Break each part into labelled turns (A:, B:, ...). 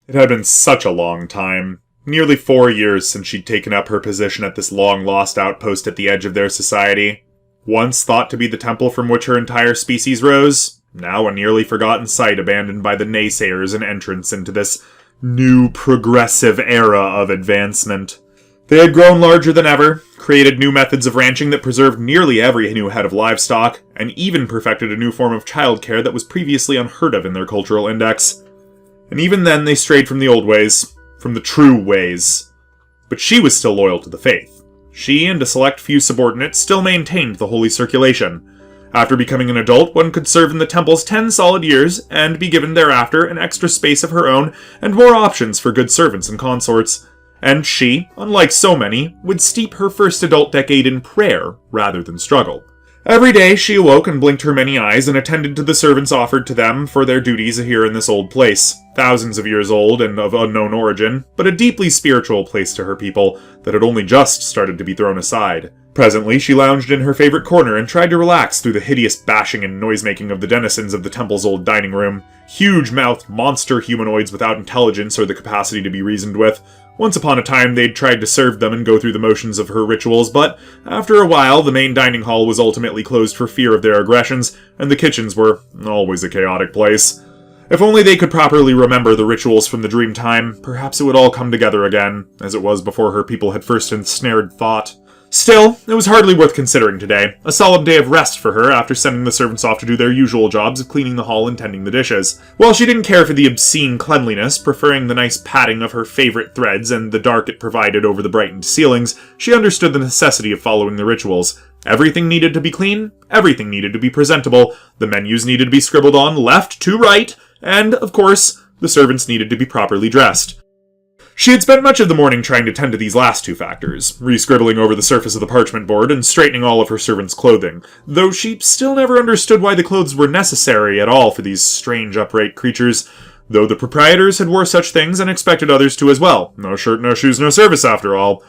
A: It had been such a long time. Nearly 4 years since she'd taken up her position at this long-lost outpost at the edge of their society. Once thought to be the temple from which her entire species rose, now a nearly forgotten site abandoned by the naysayers and entrance into this new progressive era of advancement. They had grown larger than ever, created new methods of ranching that preserved nearly every new head of livestock, and even perfected a new form of childcare that was previously unheard of in their cultural index. And even then they strayed from the old ways, from the true ways. But she was still loyal to the faith. She and a select few subordinates still maintained the holy circulation. After becoming an adult, one could serve in the temple's 10 solid years, and be given thereafter an extra space of her own and more options for good servants and consorts. And she, unlike so many, would steep her first adult decade in prayer rather than struggle. Every day she awoke and blinked her many eyes and attended to the servants offered to them for their duties here in this old place, thousands of years old and of unknown origin, but a deeply spiritual place to her people that had only just started to be thrown aside. Presently, she lounged in her favorite corner and tried to relax through the hideous bashing and noisemaking of the denizens of the temple's old dining room. Huge-mouthed monster humanoids without intelligence or the capacity to be reasoned with. Once upon a time, they'd tried to serve them and go through the motions of her rituals, but after a while, the main dining hall was ultimately closed for fear of their aggressions, and the kitchens were always a chaotic place. If only they could properly remember the rituals from the dream time, perhaps it would all come together again, as it was before her people had first ensnared thought. Still, it was hardly worth considering today, a solemn day of rest for her after sending the servants off to do their usual jobs of cleaning the hall and tending the dishes. While she didn't care for the obscene cleanliness, preferring the nice padding of her favorite threads and the dark it provided over the brightened ceilings, she understood the necessity of following the rituals. Everything needed to be clean, everything needed to be presentable, the menus needed to be scribbled on left to right, and, of course, the servants needed to be properly dressed. She had spent much of the morning trying to tend to these last two factors, re-scribbling over the surface of the parchment board and straightening all of her servants' clothing, though she still never understood why the clothes were necessary at all for these strange upright creatures, though the proprietors had wore such things and expected others to as well. No shirt, no shoes, no service, after all.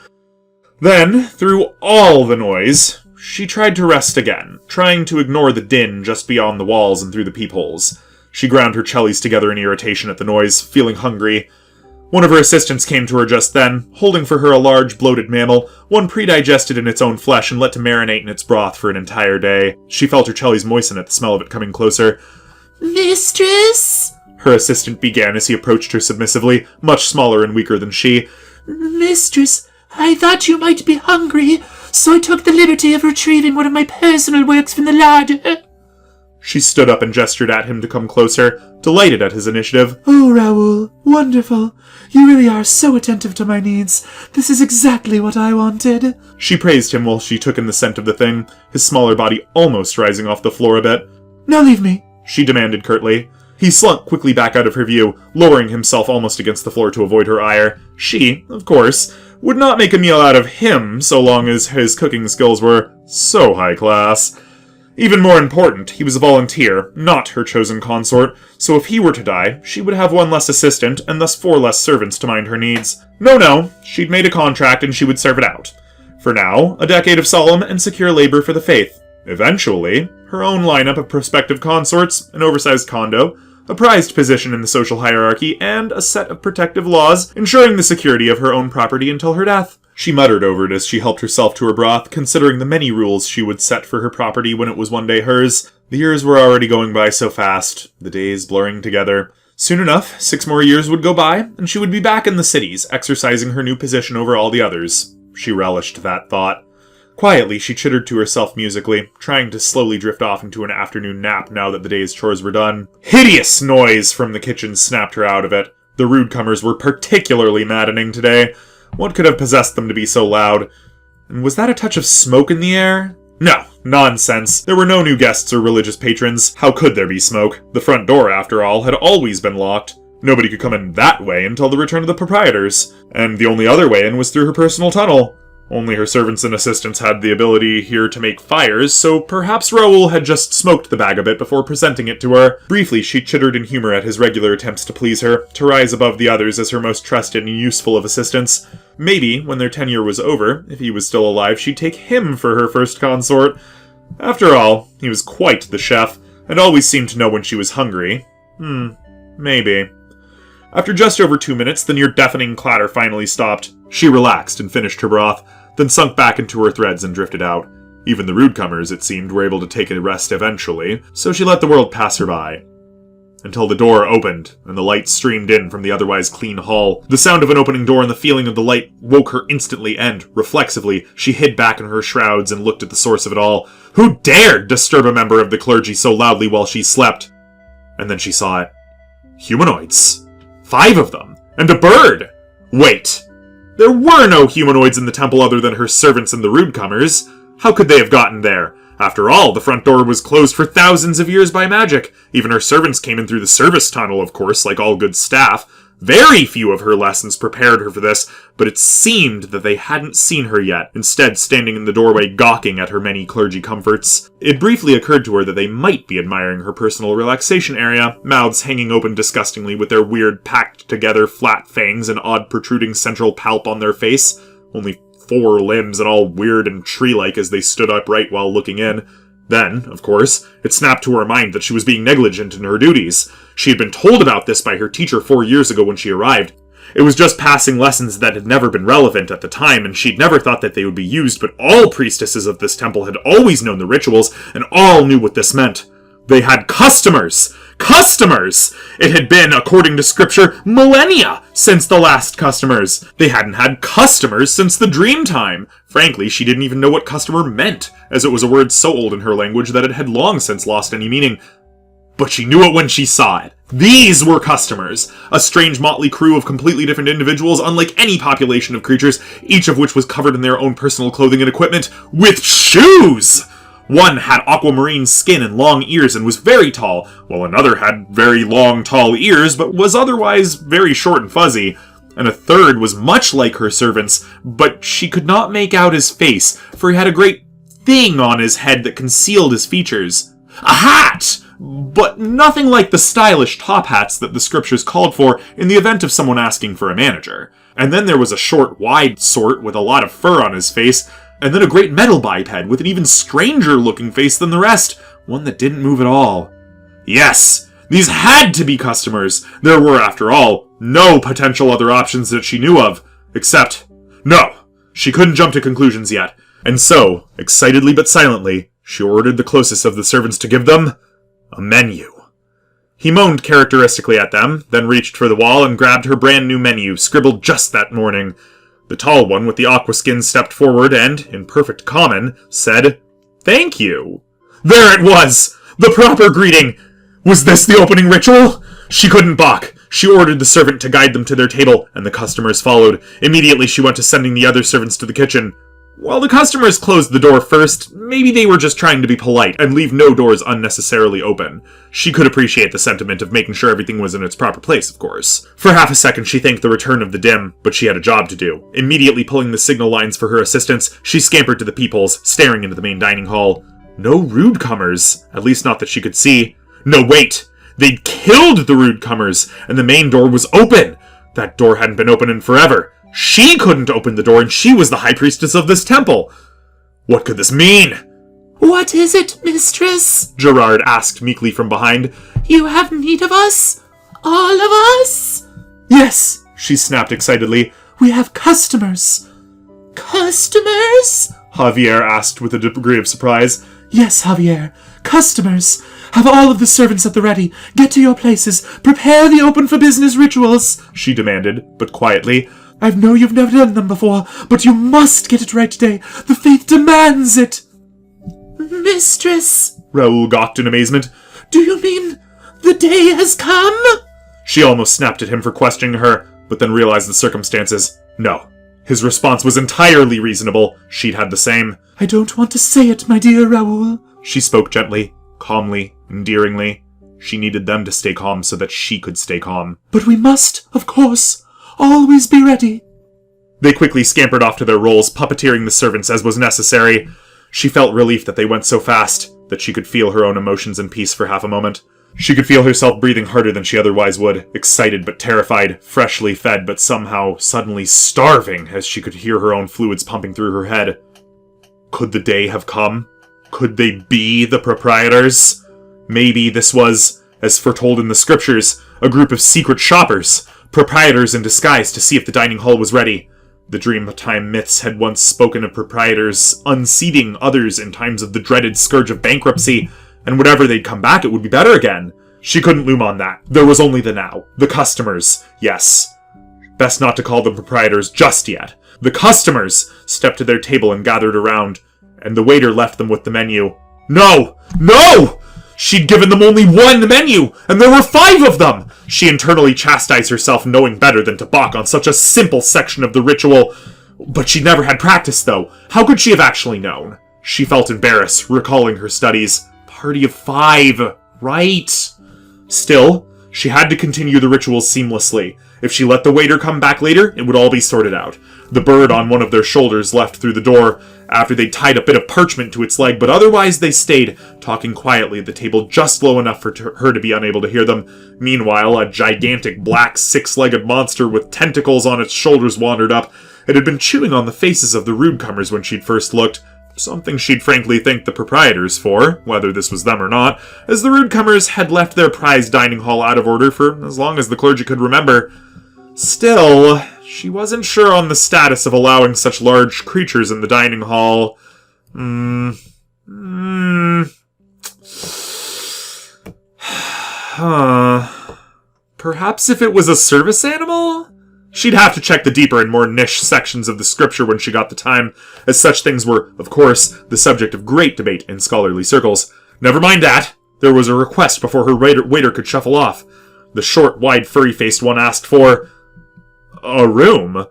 A: Then, through all the noise, she tried to rest again, trying to ignore the din just beyond the walls and through the peepholes. She ground her jellies together in irritation at the noise, feeling hungry. One of her assistants came to her just then, holding for her a large, bloated mammal, one pre-digested in its own flesh and let to marinate in its broth for an entire day. She felt her jellies moisten at the smell of it coming closer.
B: "Mistress?"
A: her assistant began as he approached her submissively, much smaller and weaker than she.
B: "Mistress, I thought you might be hungry, so I took the liberty of retrieving one of my personal works from the larder."
A: She stood up and gestured at him to come closer, delighted at his initiative.
B: "Oh, Raoul, wonderful. You really are so attentive to my needs. This is exactly what I wanted."
A: She praised him while she took in the scent of the thing, his smaller body almost rising off the floor a bit.
B: "Now leave me,"
A: she demanded curtly. He slunk quickly back out of her view, lowering himself almost against the floor to avoid her ire. She, of course, would not make a meal out of him so long as his cooking skills were so high class. Even more important, he was a volunteer, not her chosen consort, so if he were to die, she would have one less assistant, and thus 4 less servants to mind her needs. No, she'd made a contract and she would serve it out. For now, a decade of solemn and secure labor for the faith. Eventually, her own lineup of prospective consorts, an oversized condo, a prized position in the social hierarchy, and a set of protective laws ensuring the security of her own property until her death. She muttered over it as she helped herself to her broth, considering the many rules she would set for her property when it was one day hers. The years were already going by so fast, the days blurring together. Soon enough, 6 more years would go by, and she would be back in the cities, exercising her new position over all the others. She relished that thought. Quietly, she chittered to herself musically, trying to slowly drift off into an afternoon nap now that the day's chores were done. Hideous noise from the kitchen snapped her out of it. The rude comers were particularly maddening today. What could have possessed them to be so loud? And was that a touch of smoke in the air? No, nonsense. There were no new guests or religious patrons. How could there be smoke? The front door, after all, had always been locked. Nobody could come in that way until the return of the proprietors. And the only other way in was through her personal tunnel. Only her servants and assistants had the ability here to make fires, so perhaps Raoul had just smoked the bag a bit before presenting it to her. Briefly, she chittered in humor at his regular attempts to please her, to rise above the others as her most trusted and useful of assistants. Maybe, when their tenure was over, if he was still alive, she'd take him for her first consort. After all, he was quite the chef, and always seemed to know when she was hungry. Maybe. After just over 2 minutes, the near-deafening clatter finally stopped. She relaxed and finished her broth, then sunk back into her threads and drifted out. Even the rudecomers, it seemed, were able to take a rest eventually, so she let the world pass her by. Until the door opened, and the light streamed in from the otherwise clean hall. The sound of an opening door and the feeling of the light woke her instantly, and, reflexively, she hid back in her shrouds and looked at the source of it all. Who dared disturb a member of the clergy so loudly while she slept? And then she saw it. Humanoids. 5 of them. And a bird! Wait. There were no humanoids in the temple other than her servants and the rudecomers. How could they have gotten there? After all, the front door was closed for thousands of years by magic. Even her servants came in through the service tunnel, of course, like all good staff. Very few of her lessons prepared her for this, but it seemed that they hadn't seen her yet, instead standing in the doorway gawking at her many clergy comforts. It briefly occurred to her that they might be admiring her personal relaxation area, mouths hanging open disgustingly with their weird packed-together flat fangs and odd protruding central palp on their face. Only 4 limbs and all weird and tree-like as they stood upright while looking in. Then, of course, it snapped to her mind that she was being negligent in her duties. She had been told about this by her teacher 4 years ago when she arrived. It was just passing lessons that had never been relevant at the time, and she'd never thought that they would be used, but all priestesses of this temple had always known the rituals, and all knew what this meant. They had customers! Customers! It had been, according to scripture, millennia since the last customers. They hadn't had customers since the dream time. Frankly, she didn't even know what customer meant, as it was a word so old in her language that it had long since lost any meaning. But she knew it when she saw it. These were customers. A strange motley crew of completely different individuals, unlike any population of creatures, each of which was covered in their own personal clothing and equipment, with shoes! One had aquamarine skin and long ears and was very tall, while another had very long, tall ears, but was otherwise very short and fuzzy. And a third was much like her servants, but she could not make out his face, for he had a great thing on his head that concealed his features. A hat! But nothing like the stylish top hats that the scriptures called for in the event of someone asking for a manager. And then there was a short, wide sort with a lot of fur on his face, and then a great metal biped with an even stranger-looking face than the rest, one that didn't move at all. Yes, these had to be customers. There were, after all, no potential other options that she knew of, except... No, she couldn't jump to conclusions yet, and so, excitedly but silently, she ordered the closest of the servants to give them a menu. He moaned characteristically at them, then reached for the wall and grabbed her brand new menu, scribbled just that morning. The tall one with the aqua skin stepped forward and, in perfect common, said, "Thank you." There it was! The proper greeting! Was this the opening ritual? She couldn't balk. She ordered the servant to guide them to their table, and the customers followed. Immediately she went to sending the other servants to the kitchen. While the customers closed the door first, maybe they were just trying to be polite and leave no doors unnecessarily open. She could appreciate the sentiment of making sure everything was in its proper place, of course. For half a second she thanked the return of the dim, but she had a job to do. Immediately pulling the signal lines for her assistants, she scampered to the peepholes, staring into the main dining hall. No rudecomers, at least not that she could see. No, wait! They'd killed the rudecomers, and the main door was open! That door hadn't been open in forever. She couldn't open the door, and she was the high priestess of this temple. What could this mean?
B: "What is it, mistress?"
A: Gerard asked meekly from behind.
B: "You have need of us? All of us?"
A: "Yes," she snapped excitedly.
B: "We have customers." "Customers?"
A: Javier asked with a degree of surprise.
B: "Yes, Javier. Customers. Have all of the servants at the ready. Get to your places. Prepare the open for business rituals," she demanded, but quietly. "I know you've never done them before, but you must get it right today. The faith demands it." "Mistress,"
A: Raoul gawked in amazement.
B: "do you mean the day has come?"
A: She almost snapped at him for questioning her, but then realized the circumstances. No. His response was entirely reasonable. She'd had the same.
B: "I don't want to say it, my dear Raoul."
A: She spoke gently, calmly, endearingly. She needed them to stay calm so that she could stay calm.
B: "But we must, of course, always be ready."
A: They quickly scampered off to their roles, puppeteering the servants as was necessary. She felt relief that they went so fast, that she could feel her own emotions in peace for half a moment. She could feel herself breathing harder than she otherwise would, excited but terrified, freshly fed but somehow suddenly starving as she could hear her own fluids pumping through her head. Could the day have come? Could they be the proprietors? Maybe this was, as foretold in the scriptures, a group of secret shoppers, proprietors in disguise to see if the dining hall was ready. The Dreamtime myths had once spoken of proprietors unseating others in times of the dreaded scourge of bankruptcy, and whenever they'd come back it would be better again. She couldn't loom on that. There was only the now. The customers. Yes. Best not to call them proprietors just yet. The customers stepped to their table and gathered around, and the waiter left them with the menu. No! No! She'd given them only one menu, and there were 5 of them! She internally chastised herself, knowing better than to balk on such a simple section of the ritual. But she'd never had practice, though. How could she have actually known? She felt embarrassed, recalling her studies. Party of 5. Right. Still, she had to continue the rituals seamlessly. If she let the waiter come back later, it would all be sorted out. The bird on one of their shoulders left through the door after they'd tied a bit of parchment to its leg, but otherwise they stayed, talking quietly at the table just low enough for her to be unable to hear them. Meanwhile, a gigantic black 6-legged monster with tentacles on its shoulders wandered up. It had been chewing on the faces of the rudecomers when she'd first looked. Something she'd frankly thank the proprietors for, whether this was them or not, as the rudecomers had left their prized dining hall out of order for as long as the clergy could remember. Still, she wasn't sure on the status of allowing such large creatures in the dining hall. Perhaps if it was a service animal? She'd have to check the deeper and more niche sections of the scripture when she got the time, as such things were, of course, the subject of great debate in scholarly circles. Never mind that. There was a request before her waiter could shuffle off. The short, wide, furry-faced one asked for a room.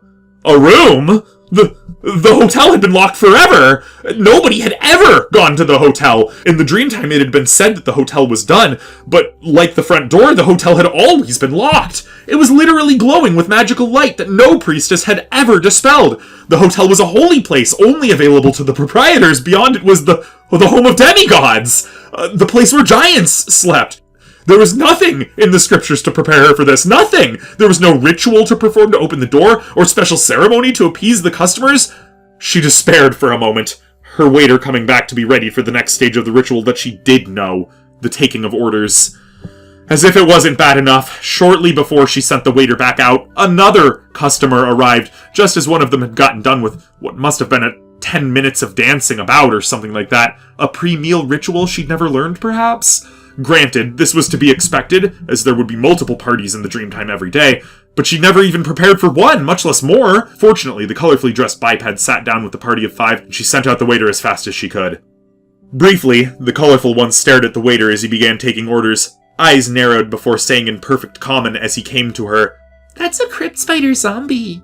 A: A room? The hotel had been locked forever. Nobody had ever gone to the hotel. In the Dreamtime, it had been said that the hotel was done, but like the front door, the hotel had always been locked. It was literally glowing with magical light that no priestess had ever dispelled. The hotel was a holy place, only available to the proprietors. Beyond it was the home of demigods. The place where giants slept. There was nothing in the scriptures to prepare her for this. Nothing! There was no ritual to perform to open the door, or special ceremony to appease the customers. She despaired for a moment, her waiter coming back to be ready for the next stage of the ritual that she did know, the taking of orders. As if it wasn't bad enough, shortly before she sent the waiter back out, another customer arrived, just as one of them had gotten done with what must have been 10 minutes of dancing about or something like that. A pre-meal ritual she'd never learned, perhaps? Granted, this was to be expected, as there would be multiple parties in the Dreamtime every day, but she'd never even prepared for one, much less more. Fortunately, the colorfully dressed biped sat down with the party of 5, and she sent out the waiter as fast as she could. Briefly, the colorful one stared at the waiter as he began taking orders, eyes narrowed before saying in perfect common as he came to her, "That's a Crypt Spider zombie."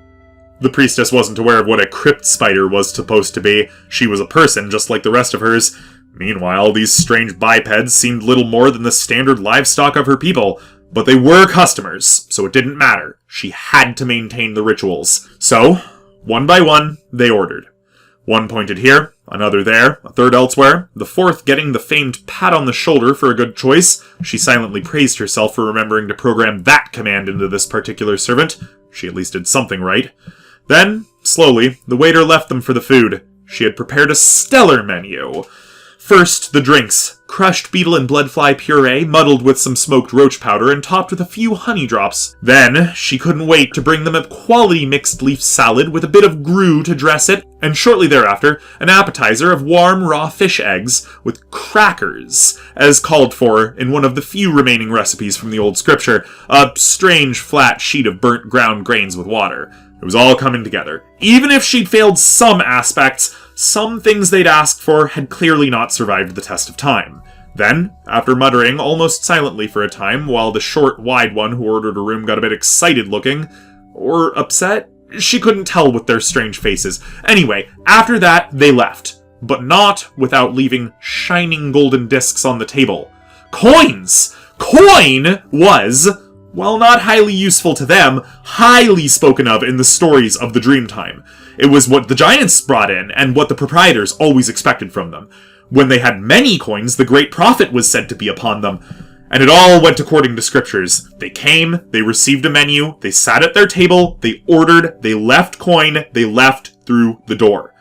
A: The priestess wasn't aware of what a Crypt Spider was supposed to be. She was a person, just like the rest of hers. Meanwhile, these strange bipeds seemed little more than the standard livestock of her people, but they were customers, so it didn't matter. She had to maintain the rituals. So, one by one, they ordered. One pointed here, another there, a third elsewhere, the fourth getting the famed pat on the shoulder for a good choice. She silently praised herself for remembering to program that command into this particular servant. She at least did something right. Then, slowly, the waiter left them for the food. She had prepared a stellar menu. First, the drinks. Crushed beetle and bloodfly puree, muddled with some smoked roach powder, and topped with a few honey drops. Then, she couldn't wait to bring them a quality mixed leaf salad with a bit of grue to dress it, and shortly thereafter, an appetizer of warm raw fish eggs with crackers, as called for in one of the few remaining recipes from the old scripture, a strange flat sheet of burnt ground grains with water. It was all coming together. Even if she'd failed some aspects, some things they'd asked for had clearly not survived the test of time. Then, after muttering almost silently for a time, while the short, wide one who ordered a room got a bit excited looking, or upset, she couldn't tell with their strange faces. Anyway, after that, they left, but not without leaving shining golden discs on the table. Coins! Coin was, while not highly useful to them, highly spoken of in the stories of the Dreamtime. It was what the giants brought in, and what the proprietors always expected from them. When they had many coins, the great profit was said to be upon them. And it all went according to scriptures. They came, they received a menu, they sat at their table, they ordered, they left coin, they left through the door.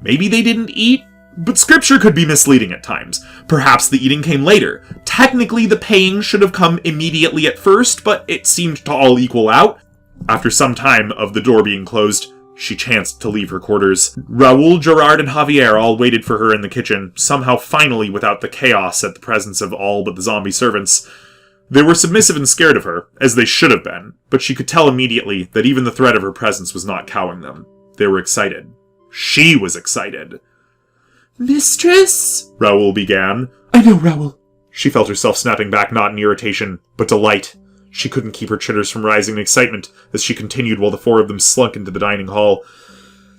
A: Maybe they didn't eat, but scripture could be misleading at times. Perhaps the eating came later. Technically, the paying should have come immediately at first, but it seemed to all equal out. After some time of the door being closed, she chanced to leave her quarters. Raoul, Gerard, and Javier all waited for her in the kitchen, somehow finally without the chaos at the presence of all but the zombie servants. They were submissive and scared of her, as they should have been, but she could tell immediately that even the threat of her presence was not cowing them. They were excited. She was excited.
B: Mistress?
A: Raoul began.
B: I know, Raoul.
A: She felt herself snapping back not in irritation, but delight. She couldn't keep her chitters from rising in excitement as she continued while the four of them slunk into the dining hall.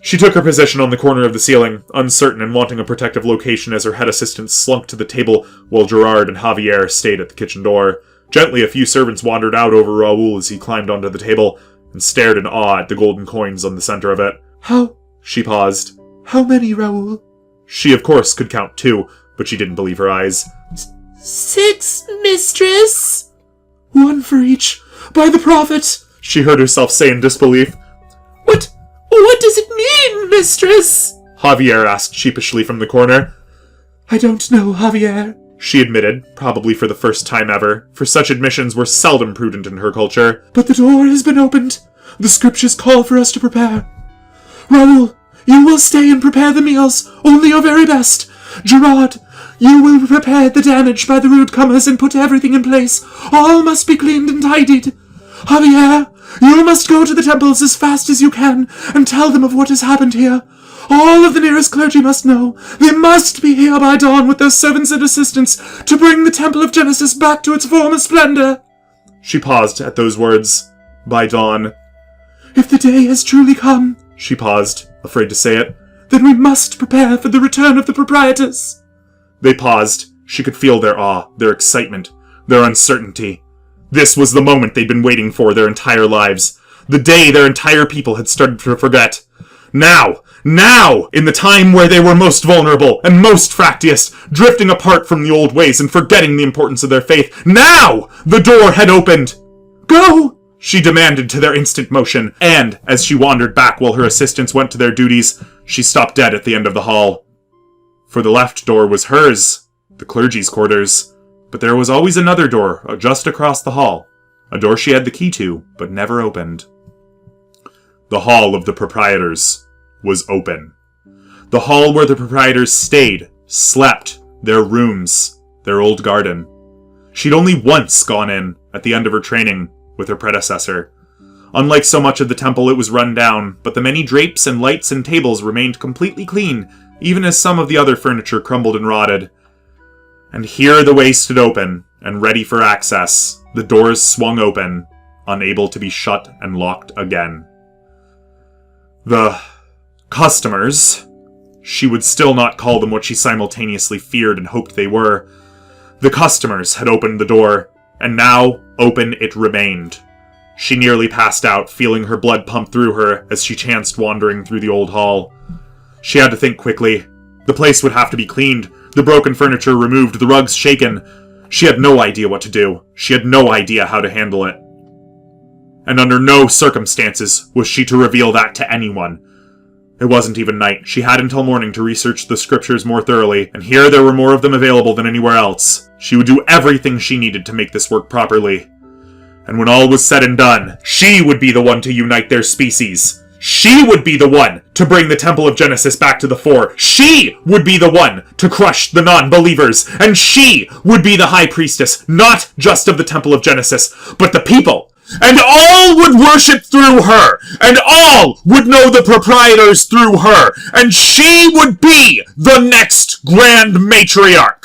A: She took her position on the corner of the ceiling, uncertain and wanting a protective location as her head assistant slunk to the table while Gerard and Javier stayed at the kitchen door. Gently, a few servants wandered out over Raoul as he climbed onto the table and stared in awe at the golden coins on the center of it.
B: How?
A: She paused.
B: How many, Raoul?
A: She, of course, could count 2, but she didn't believe her eyes.
B: 6, mistress? 1 for each. By the prophet!
A: She heard herself say in disbelief.
B: What does it mean, mistress?
A: Javier asked sheepishly from the corner.
B: I don't know, Javier,
A: she admitted, probably for the first time ever, for such admissions were seldom prudent in her culture.
B: But the door has been opened. The scriptures call for us to prepare. Raoul, you will stay and prepare the meals, only your very best. Gerard, you will repair the damage by the rude comers and put everything in place. All must be cleaned and tidied. Javier, you must go to the temples as fast as you can and tell them of what has happened here. All of the nearest clergy must know. They must be here by dawn with their servants and assistants to bring the Temple of Genesis back to its former splendor.
A: She paused at those words. By dawn.
B: If the day has truly come,
A: she paused, afraid to say it,
B: then we must prepare for the return of the proprietors.
A: They paused. She could feel their awe, their excitement, their uncertainty. This was the moment they'd been waiting for their entire lives. The day their entire people had started to forget. Now, in the time where they were most vulnerable and most fractious, drifting apart from the old ways and forgetting the importance of their faith. Now, the door had opened.
B: Go!
A: She demanded to their instant motion, and, as she wandered back while her assistants went to their duties, she stopped dead at the end of the hall. For the left door was hers, the clergy's quarters, but there was always another door just across the hall, a door she had the key to, but never opened. The hall of the proprietors was open. The hall where the proprietors stayed, slept, their rooms, their old garden. She'd only once gone in, at the end of her training, with her predecessor. Unlike so much of the temple, it was run down, but the many drapes and lights and tables remained completely clean, even as some of the other furniture crumbled and rotted. And here the way stood open, and ready for access. The doors swung open, unable to be shut and locked again. The customers, she would still not call them what she simultaneously feared and hoped they were. The customers had opened the door, and now open it remained. She nearly passed out, feeling her blood pump through her as she chanced wandering through the old hall. She had to think quickly. The place would have to be cleaned, the broken furniture removed, the rugs shaken. She had no idea what to do. She had no idea how to handle it. And under no circumstances was she to reveal that to anyone. It wasn't even night. She had until morning to research the scriptures more thoroughly, and here there were more of them available than anywhere else. She would do everything she needed to make this work properly. And when all was said and done, she would be the one to unite their species. She would be the one to bring the Temple of Genesis back to the fore. She would be the one to crush the non-believers. And she would be the high priestess, not just of the Temple of Genesis, but the people. And all would worship through her, and all would know the proprietors through her, and she would be the next Grand Matriarch.